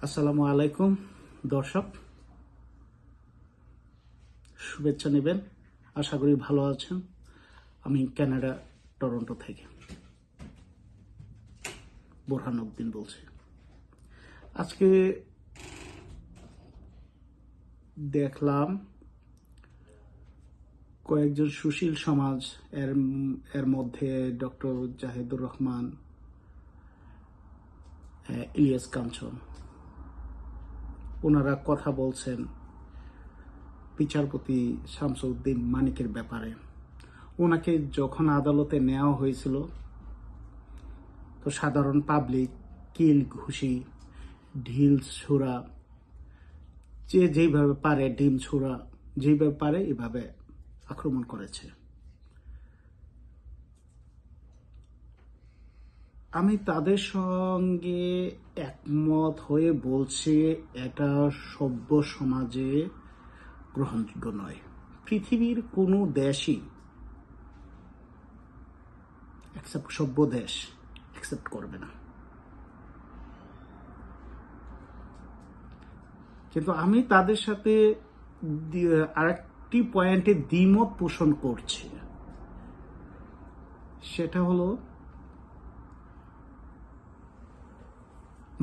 আসসালামু আলাইকুম দর্শক, শুভেচ্ছা নেবেন। আশা করি ভালো আছেন। আমি কানাডা টরন্টো থেকে বোরহান উদ্দিন বলছি। আজকে দেখলাম কয়েকজন সুশীল সমাজ এর এর মধ্যে ডক্টর জাহিদুর রহমান, ইলিয়াস কাঞ্চন, ওনারা কথা বলছেন বিচারপতি শামসুদ্দিন মানিকের ব্যাপারে। ওনাকে যখন আদালতে নেওয়া হয়েছিল, তো সাধারণ পাবলিক কিল ঘুষি, ঢিল ছোড়া, যে যেইভাবে পারে ডিম ছোড়া, যেইভাবে পারে এভাবে আক্রমণ করেছে। আমি তাদের সঙ্গে একমত হয়ে বলছি, এটা সভ্য সমাজে গ্রহণযোগ্য নয়। পৃথিবীর কোনো দেশই, সভ্য দেশ অ্যাকসেপ্ট করবে না। কিন্তু আমি তাদের সাথে আরেকটি পয়েন্টে দ্বিমত পোষণ করছি। সেটা হলো,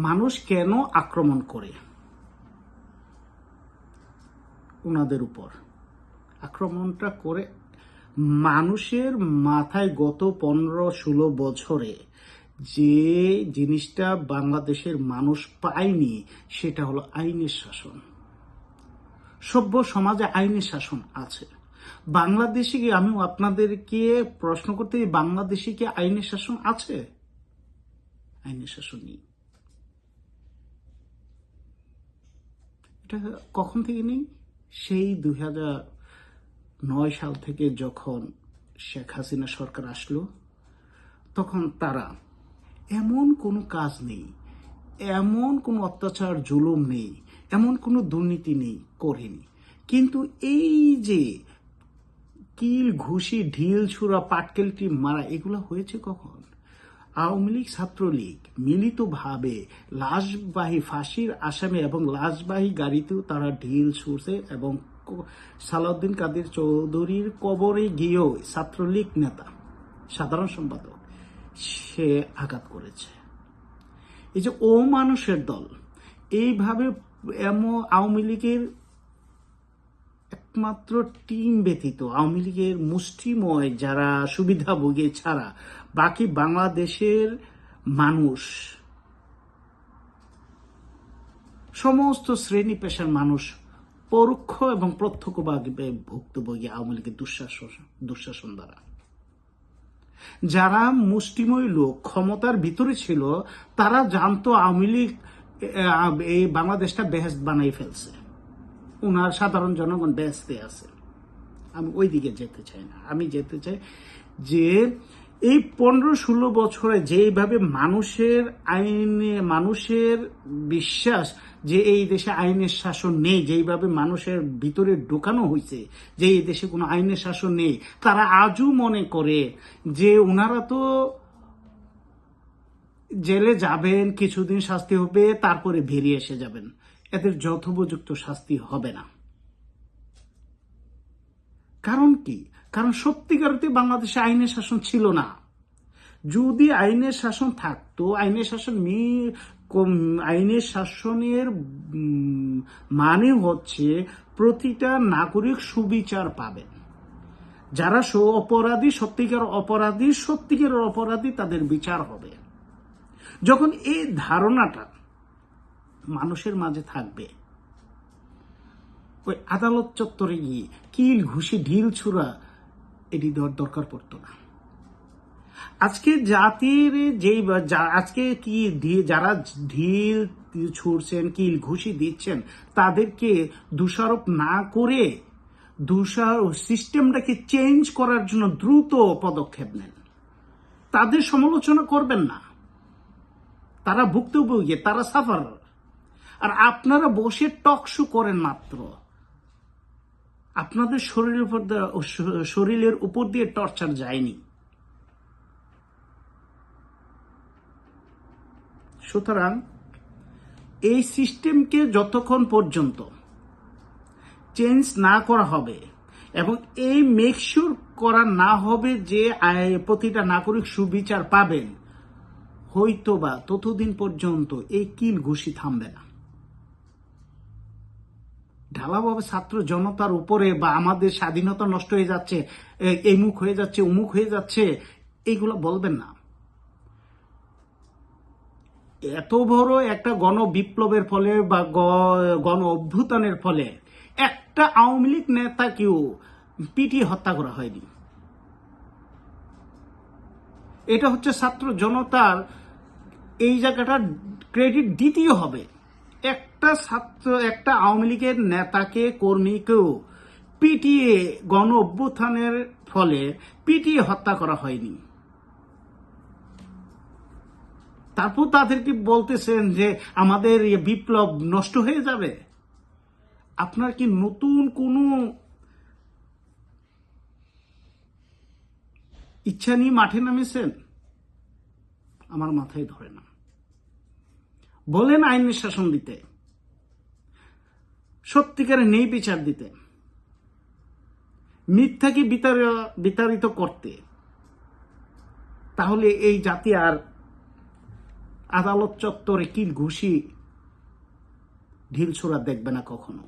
মানুষ কেন আক্রমণ করে ওনাদের উপর? আক্রমণটা করে মানুষের মাথায় গত 15-16 বছরে যে জিনিসটা বাংলাদেশের মানুষ পায়নি, সেটা হলো আইনের শাসন। সভ্য সমাজে আইনের শাসন আছে। বাংলাদেশে কি, আমি আপনাদেরকে প্রশ্ন করতে, বাংলাদেশে কি আইনের শাসন আছে? আইনের শাসন নেই। এটা কখন থেকে নেই? সেই 2009 সাল থেকে যখন শেখ হাসিনা সরকার আসলো, তখন তারা এমন কোনো কাজ নেই, এমন কোনো অত্যাচার জুলুম নেই, এমন কোনো দুর্নীতি নেই করেনি। কিন্তু এই যে কিল ঘুষি ঢিল ছুড়া পাটকেলটি মারা, এগুলো হয়েছে কখন? আওয়ামী লীগ ছাত্রলীগ মিলিতভাবে লাশবাহী ফাঁসির আসামি এবং লাশবাহী গাড়িতেও তারা ঢিল ছুড়ছে, এবং সালাউদ্দিন কাদের চৌধুরীর কবরে গিয়েও ছাত্রলীগ নেতা, সাধারণ সম্পাদক, সে আঘাত করেছে। এই যে মানুষের দল এইভাবে, আওয়ামী লীগের একমাত্র টিম ব্যতীত, আওয়ামী লীগের মুষ্টিময় যারা সুবিধাভোগী ছাড়া বাকি বাংলাদেশের মানুষ, সমস্ত শ্রেণী পেশার মানুষ পরোক্ষ এবং প্রত্যক্ষভাবে ভুক্তভোগী আওয়ামী লীগের দুঃশাসন দ্বারা। যারা মুষ্টিময় লোক ক্ষমতার ভিতরে ছিল, তারা জানতো আওয়ামী লীগ এই বাংলাদেশটা বেহেশত বানাই ফেলছে, ওনার সাধারণ জনগণ বেহেশতে আছে। আমি ওই দিকে যেতে চাই না। আমি যেতে চাই যে এই 15-16 বছরে যেইভাবে মানুষের বিশ্বাস যে এই দেশে আইনের শাসন নেই, যেইভাবে মানুষের ভিতরে ঢোকানো হয়েছে যে এই দেশে কোনো আইনের শাসন নেই, তারা আজও মনে করে যে ওনারা তো জেলে যাবেন, কিছুদিন শাস্তি হবে, তারপরে বেরিয়ে এসে যাবেন। এদের যথোপযুক্ত শাস্তি হবে না। কারণ কি? কারণ সত্যিকারতে বাংলাদেশে আইনের শাসন ছিল না। যদি আইনের শাসন থাকতো, আইনের শাসনের মানে হচ্ছে প্রতিটা নাগরিক সুবিচার পাবেন। যারা অপরাধী, সত্যিকার অপরাধী, তাদের বিচার হবে। যখন এই ধারণাটা মানুষের মাঝে থাকবে, ওই আদালত চত্বরে গিয়ে কিল ঘুষি ঢিল ছুড়া এটি দেওয়ার দরকার পড়তো না। আজকে জাতির আজকে কি যারা ঢিল ছুড়ছেন, কিল ঘুষি দিচ্ছেন, তাদেরকে দোষারোপ না করে সিস্টেমটাকে চেঞ্জ করার জন্য দ্রুত পদক্ষেপ নেন। তাদের সমালোচনা করবেন না। তারা ভুক্তভোগী, তারা সাফার। আর আপনারা বসে টকশো করেন মাত্র। আপনাদের শরীরের উপর দিয়ে টর্চার যায়নি। সুতরাং এই সিস্টেমকে যতক্ষণ পর্যন্ত চেঞ্জ না করা হবে এবং এই মেকশিওর করা না হবে যে প্রতিটা নাগরিক সুবিচার পাবেন, হয়তোবা ততদিন পর্যন্ত এই কিল ঘুষি থামবে না। ঢালাভাবে ছাত্র জনতার উপরে বা আমাদের স্বাধীনতা নষ্ট হয়ে যাচ্ছে, এই মুখ হয়ে যাচ্ছে, উমুক হয়ে যাচ্ছে, এইগুলো বলবেন না। এত বড় একটা গণ বিপ্লবের ফলে বা গণ অভ্যুত্থানের ফলে একটা আওয়ামী লীগ নেতাকেও পিটিয়ে হত্যা করা হয়নি। এটা হচ্ছে ছাত্র জনতার এই জায়গাটা ক্রেডিট দিতেই হবে। একটা আওয়ামী লীগের নেতাকে কর্মীকেও পিটিয়ে গণ অভ্যুত্থানের ফলে পিটিয়ে হত্যা করা হয়নি। তারপর তাদেরকে বলতেছেন যে আমাদের বিপ্লব নষ্ট হয়ে যাবে। আপনার কি নতুন কোনো ইচ্ছা নিয়ে মাঠে নামেছেন? আমার মাথায় ধরে না। বলেন আইনের শাসন দিতে, সত্যিকারে নেই বিচার দিতে, মিথ্যাকে বিতাড়িত করতে, তাহলে এই জাতি আর আদালত চত্বরে কিল ঘুষি ঢিল ছোড়া দেখবে না কখনো।